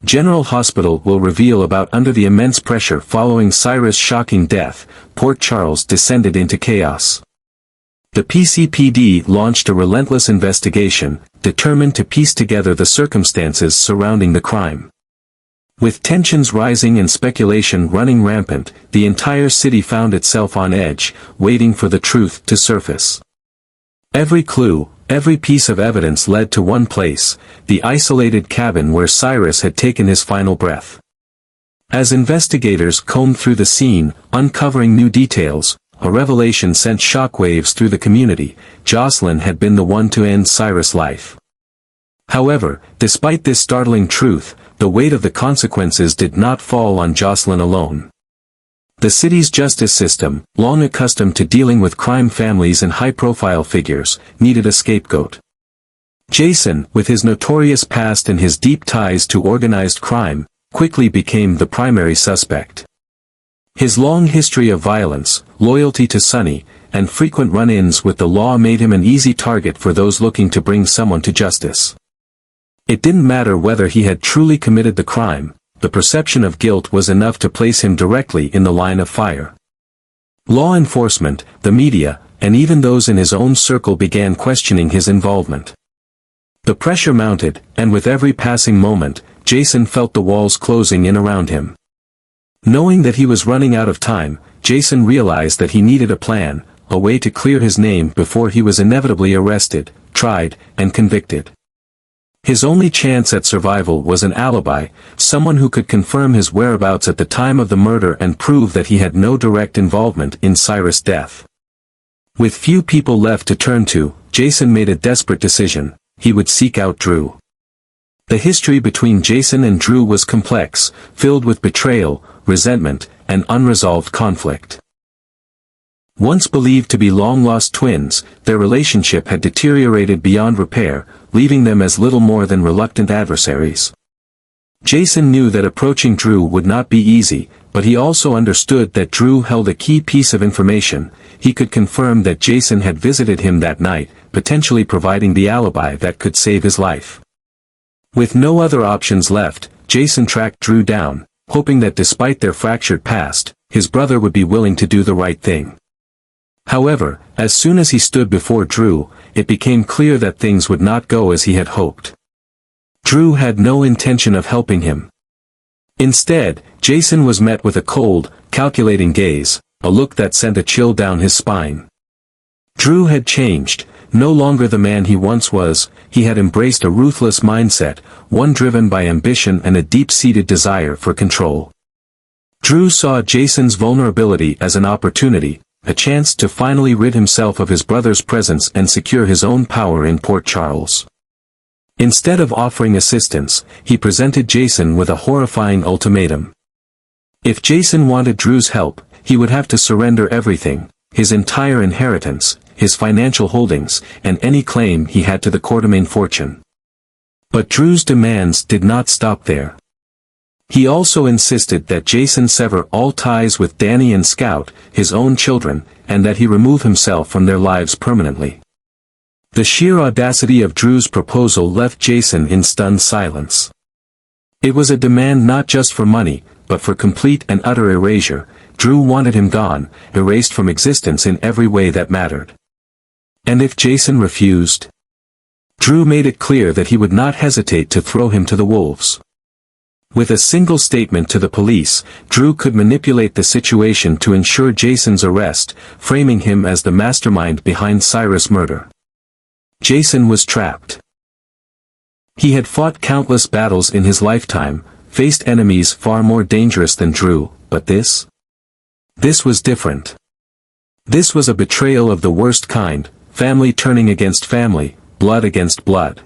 General Hospital will reveal about under the immense pressure following Cyrus' shocking death, Port Charles descended into chaos. The PCPD launched a relentless investigation, determined to piece together the circumstances surrounding the crime. With tensions rising and speculation running rampant, the entire city found itself on edge, waiting for the truth to surface. Every clue, every piece of evidence led to one place, the isolated cabin where Cyrus had taken his final breath. As investigators combed through the scene, uncovering new details, a revelation sent shockwaves through the community. Jocelyn had been the one to end Cyrus' life. However, despite this startling truth, the weight of the consequences did not fall on Jocelyn alone. The city's justice system, long accustomed to dealing with crime families and high-profile figures, needed a scapegoat. Jason, with his notorious past and his deep ties to organized crime, quickly became the primary suspect. His long history of violence, loyalty to Sonny, and frequent run-ins with the law made him an easy target for those looking to bring someone to justice. It didn't matter whether he had truly committed the crime, the perception of guilt was enough to place him directly in the line of fire. Law enforcement, the media, and even those in his own circle began questioning his involvement. The pressure mounted, and with every passing moment, Jason felt the walls closing in around him. Knowing that he was running out of time, Jason realized that he needed a plan, a way to clear his name before he was inevitably arrested, tried, and convicted. His only chance at survival was an alibi, someone who could confirm his whereabouts at the time of the murder and prove that he had no direct involvement in Cyrus' death. With few people left to turn to, Jason made a desperate decision: he would seek out Drew. The history between Jason and Drew was complex, filled with betrayal, resentment, and unresolved conflict. Once believed to be long-lost twins, their relationship had deteriorated beyond repair, leaving them as little more than reluctant adversaries. Jason knew that approaching Drew would not be easy, but he also understood that Drew held a key piece of information. He could confirm that Jason had visited him that night, potentially providing the alibi that could save his life. With no other options left, Jason tracked Drew down, hoping that despite their fractured past, his brother would be willing to do the right thing. However, as soon as he stood before Drew, it became clear that things would not go as he had hoped. Drew had no intention of helping him. Instead, Jason was met with a cold, calculating gaze, a look that sent a chill down his spine. Drew had changed, no longer the man he once was. He had embraced a ruthless mindset, one driven by ambition and a deep-seated desire for control. Drew saw Jason's vulnerability as an opportunity, a chance to finally rid himself of his brother's presence and secure his own power in Port Charles. Instead of offering assistance, he presented Jason with a horrifying ultimatum. If Jason wanted Drew's help, he would have to surrender everything: his entire inheritance, his financial holdings, and any claim he had to the Quartermain fortune. But Drew's demands did not stop there. He also insisted that Jason sever all ties with Danny and Scout, his own children, and that he remove himself from their lives permanently. The sheer audacity of Drew's proposal left Jason in stunned silence. It was a demand not just for money, but for complete and utter erasure. Drew wanted him gone, erased from existence in every way that mattered. And if Jason refused? Drew made it clear that he would not hesitate to throw him to the wolves. With a single statement to the police, Drew could manipulate the situation to ensure Jason's arrest, framing him as the mastermind behind Cyrus' murder. Jason was trapped. He had fought countless battles in his lifetime, faced enemies far more dangerous than Drew, but this? This was different. This was a betrayal of the worst kind, family turning against family, blood against blood.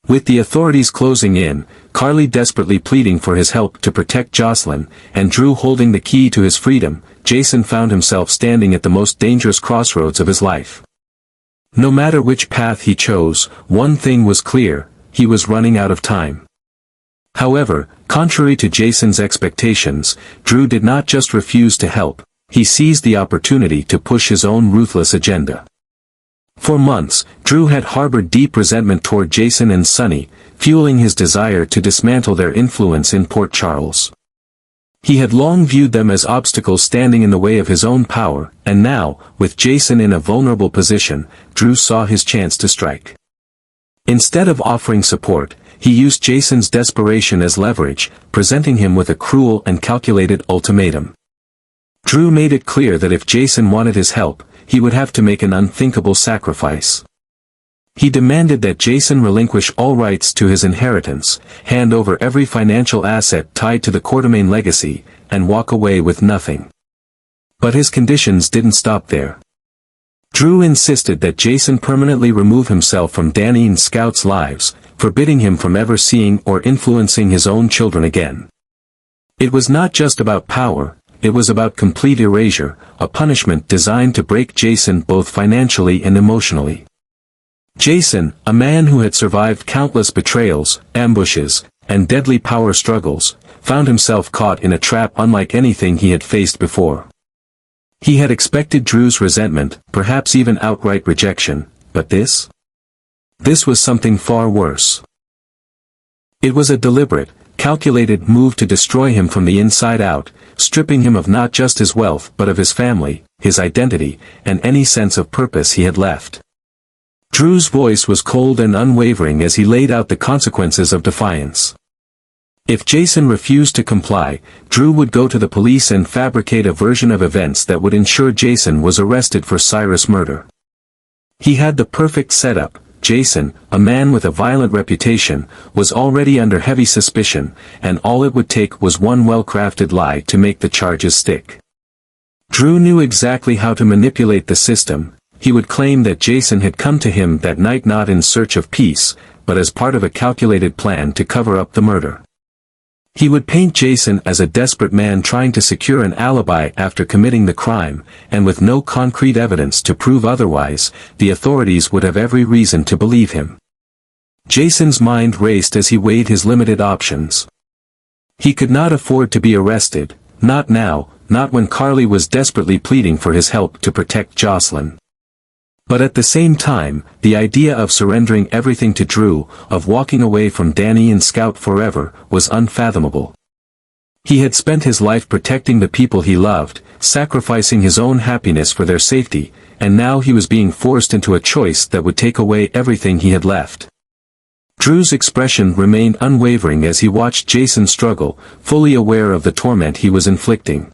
With the authorities closing in, Carly desperately pleading for his help to protect Jocelyn, and Drew holding the key to his freedom, Jason found himself standing at the most dangerous crossroads of his life. No matter which path he chose, one thing was clear: he was running out of time. However, contrary to Jason's expectations, Drew did not just refuse to help, he seized the opportunity to push his own ruthless agenda. For months, Drew had harbored deep resentment toward Jason and Sonny, fueling his desire to dismantle their influence in Port Charles. He had long viewed them as obstacles standing in the way of his own power, and now, with Jason in a vulnerable position, Drew saw his chance to strike. Instead of offering support, he used Jason's desperation as leverage, presenting him with a cruel and calculated ultimatum. Drew made it clear that if Jason wanted his help, he would have to make an unthinkable sacrifice. He demanded that Jason relinquish all rights to his inheritance, hand over every financial asset tied to the Quartermain legacy, and walk away with nothing. But his conditions didn't stop there. Drew insisted that Jason permanently remove himself from Danny and Scout's lives, forbidding him from ever seeing or influencing his own children again. It was not just about power, it was about complete erasure, a punishment designed to break Jason both financially and emotionally. Jason, a man who had survived countless betrayals, ambushes, and deadly power struggles, found himself caught in a trap unlike anything he had faced before. He had expected Drew's resentment, perhaps even outright rejection, but this? This was something far worse. It was a deliberate, calculated move to destroy him from the inside out, stripping him of not just his wealth but of his family, his identity, and any sense of purpose he had left. Drew's voice was cold and unwavering as he laid out the consequences of defiance. If Jason refused to comply, Drew would go to the police and fabricate a version of events that would ensure Jason was arrested for Cyrus' murder. He had the perfect setup. Jason, a man with a violent reputation, was already under heavy suspicion, and all it would take was one well-crafted lie to make the charges stick. Drew knew exactly how to manipulate the system. He would claim that Jason had come to him that night not in search of peace, but as part of a calculated plan to cover up the murder. He would paint Jason as a desperate man trying to secure an alibi after committing the crime, and with no concrete evidence to prove otherwise, the authorities would have every reason to believe him. Jason's mind raced as he weighed his limited options. He could not afford to be arrested, not now, not when Carly was desperately pleading for his help to protect Jocelyn. But at the same time, the idea of surrendering everything to Drew, of walking away from Danny and Scout forever, was unfathomable. He had spent his life protecting the people he loved, sacrificing his own happiness for their safety, and now he was being forced into a choice that would take away everything he had left. Drew's expression remained unwavering as he watched Jason struggle, fully aware of the torment he was inflicting.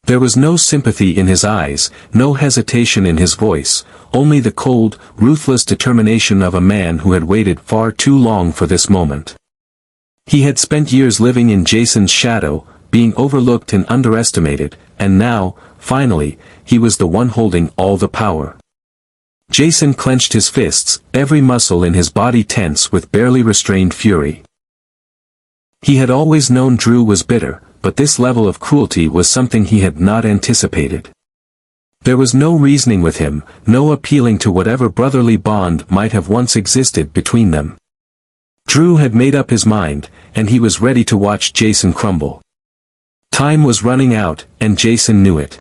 There was no sympathy in his eyes, no hesitation in his voice, only the cold, ruthless determination of a man who had waited far too long for this moment. He had spent years living in Jason's shadow, being overlooked and underestimated, and now, finally, he was the one holding all the power. Jason clenched his fists, every muscle in his body tense with barely restrained fury. He had always known Drew was bitter, but this level of cruelty was something he had not anticipated. There was no reasoning with him, no appealing to whatever brotherly bond might have once existed between them. Drew had made up his mind, and he was ready to watch Jason crumble. Time was running out, and Jason knew it.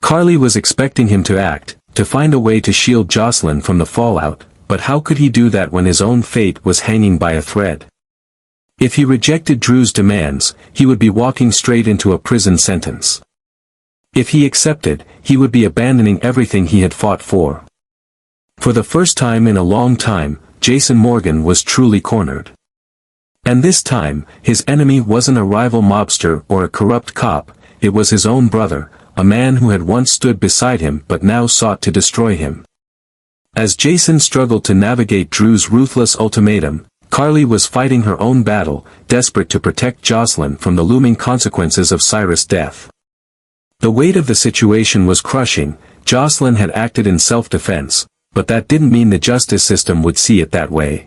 Carly was expecting him to act, to find a way to shield Jocelyn from the fallout, but how could he do that when his own fate was hanging by a thread? If he rejected Drew's demands, he would be walking straight into a prison sentence. If he accepted, he would be abandoning everything he had fought for. For the first time in a long time, Jason Morgan was truly cornered. And this time, his enemy wasn't a rival mobster or a corrupt cop, it was his own brother, a man who had once stood beside him but now sought to destroy him. As Jason struggled to navigate Drew's ruthless ultimatum, Carly was fighting her own battle, desperate to protect Jocelyn from the looming consequences of Cyrus' death. The weight of the situation was crushing. Jocelyn had acted in self-defense, but that didn't mean the justice system would see it that way.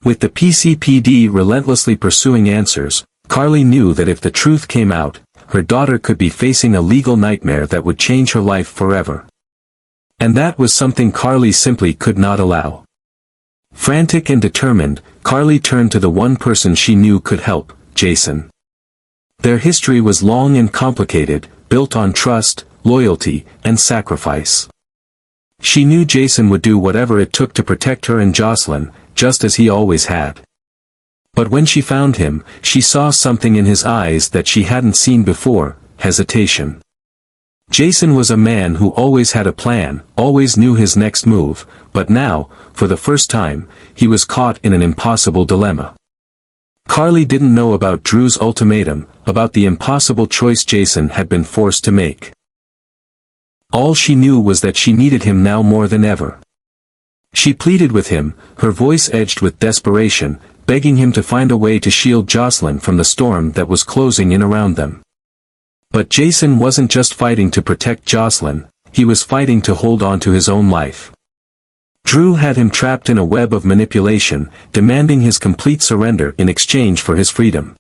With the PCPD relentlessly pursuing answers, Carly knew that if the truth came out, her daughter could be facing a legal nightmare that would change her life forever. And that was something Carly simply could not allow. Frantic and determined, Carly turned to the one person she knew could help, Jason. Their history was long and complicated, built on trust, loyalty, and sacrifice. She knew Jason would do whatever it took to protect her and Jocelyn, just as he always had. But when she found him, she saw something in his eyes that she hadn't seen before: hesitation. Jason was a man who always had a plan, always knew his next move, but now, for the first time, he was caught in an impossible dilemma. Carly didn't know about Drew's ultimatum, about the impossible choice Jason had been forced to make. All she knew was that she needed him now more than ever. She pleaded with him, her voice edged with desperation, begging him to find a way to shield Jocelyn from the storm that was closing in around them. But Jason wasn't just fighting to protect Jocelyn, he was fighting to hold on to his own life. Drew had him trapped in a web of manipulation, demanding his complete surrender in exchange for his freedom.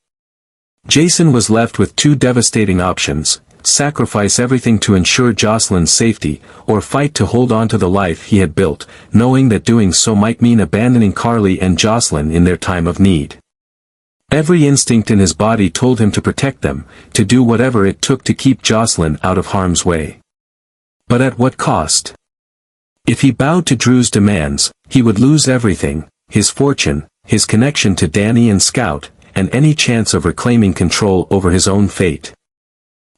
Jason was left with two devastating options: sacrifice everything to ensure Jocelyn's safety, or fight to hold on to the life he had built, knowing that doing so might mean abandoning Carly and Jocelyn in their time of need. Every instinct in his body told him to protect them, to do whatever it took to keep Jocelyn out of harm's way. But at what cost? If he bowed to Drew's demands, he would lose everything: his fortune, his connection to Danny and Scout, and any chance of reclaiming control over his own fate.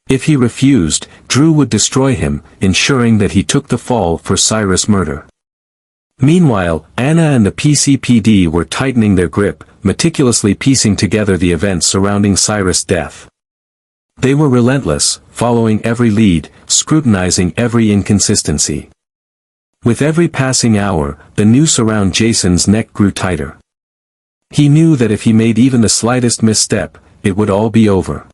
If he refused, Drew would destroy him, ensuring that he took the fall for Cyrus' murder. Meanwhile, Anna and the PCPD were tightening their grip, meticulously piecing together the events surrounding Cyrus' death. They were relentless, following every lead, scrutinizing every inconsistency. With every passing hour, the noose around Jason's neck grew tighter. He knew that if he made even the slightest misstep, it would all be over.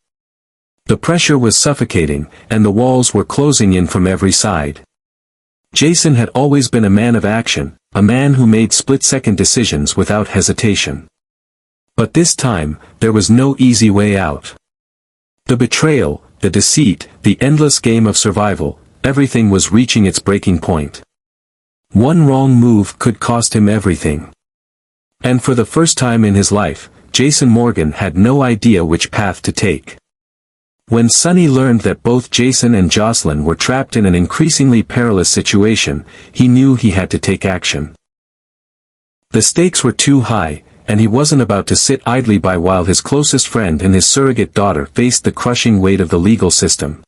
The pressure was suffocating, and the walls were closing in from every side. Jason had always been a man of action, a man who made split-second decisions without hesitation. But this time, there was no easy way out. The betrayal, the deceit, the endless game of survival, everything was reaching its breaking point. One wrong move could cost him everything. And for the first time in his life, Jason Morgan had no idea which path to take. When Sonny learned that both Jason and Jocelyn were trapped in an increasingly perilous situation, he knew he had to take action. The stakes were too high, and he wasn't about to sit idly by while his closest friend and his surrogate daughter faced the crushing weight of the legal system.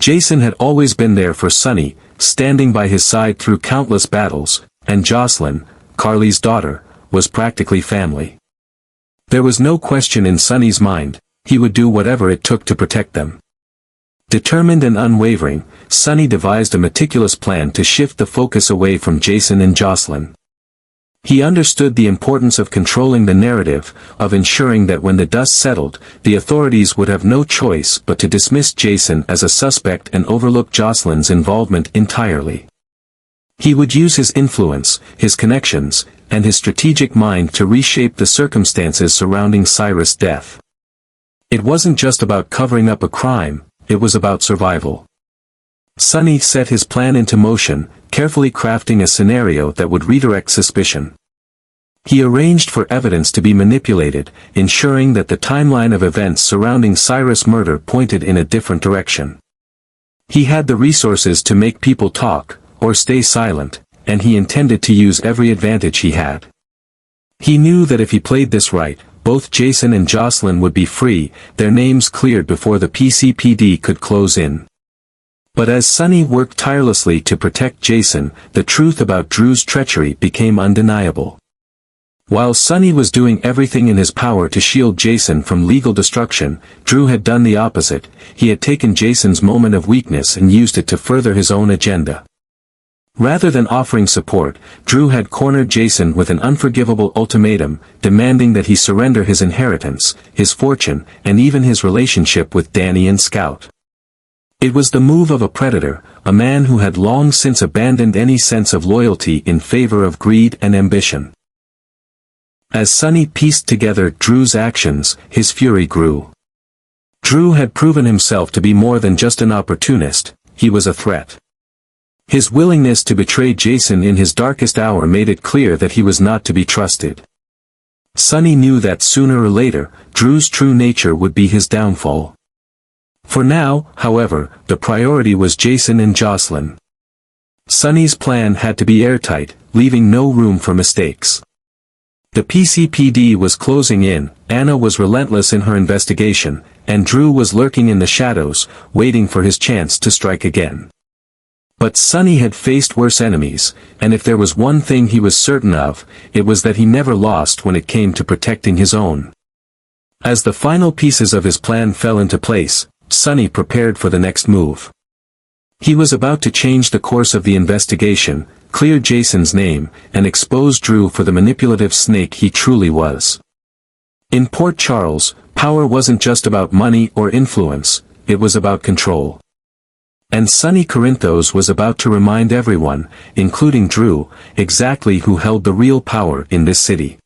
Jason had always been there for Sonny, standing by his side through countless battles, and Jocelyn, Carly's daughter, was practically family. There was no question in Sonny's mind: he would do whatever it took to protect them. Determined and unwavering, Sonny devised a meticulous plan to shift the focus away from Jason and Jocelyn. He understood the importance of controlling the narrative, of ensuring that when the dust settled, the authorities would have no choice but to dismiss Jason as a suspect and overlook Jocelyn's involvement entirely. He would use his influence, his connections, and his strategic mind to reshape the circumstances surrounding Cyrus' death. It wasn't just about covering up a crime, it was about survival. Sonny set his plan into motion, carefully crafting a scenario that would redirect suspicion. He arranged for evidence to be manipulated, ensuring that the timeline of events surrounding Cyrus' murder pointed in a different direction. He had the resources to make people talk, or stay silent, and he intended to use every advantage he had. He knew that if he played this right, both Jason and Jocelyn would be free, their names cleared before the PCPD could close in. But as Sonny worked tirelessly to protect Jason, the truth about Drew's treachery became undeniable. While Sonny was doing everything in his power to shield Jason from legal destruction, Drew had done the opposite. He had taken Jason's moment of weakness and used it to further his own agenda. Rather than offering support, Drew had cornered Jason with an unforgivable ultimatum, demanding that he surrender his inheritance, his fortune, and even his relationship with Danny and Scout. It was the move of a predator, a man who had long since abandoned any sense of loyalty in favor of greed and ambition. As Sonny pieced together Drew's actions, his fury grew. Drew had proven himself to be more than just an opportunist, he was a threat. His willingness to betray Jason in his darkest hour made it clear that he was not to be trusted. Sonny knew that sooner or later, Drew's true nature would be his downfall. For now, however, the priority was Jason and Jocelyn. Sonny's plan had to be airtight, leaving no room for mistakes. The PCPD was closing in, Anna was relentless in her investigation, and Drew was lurking in the shadows, waiting for his chance to strike again. But Sonny had faced worse enemies, and if there was one thing he was certain of, it was that he never lost when it came to protecting his own. As the final pieces of his plan fell into place, Sonny prepared for the next move. He was about to change the course of the investigation, clear Jason's name, and expose Drew for the manipulative snake he truly was. In Port Charles, power wasn't just about money or influence, it was about control. And Sonny Corinthos was about to remind everyone, including Drew, exactly who held the real power in this city.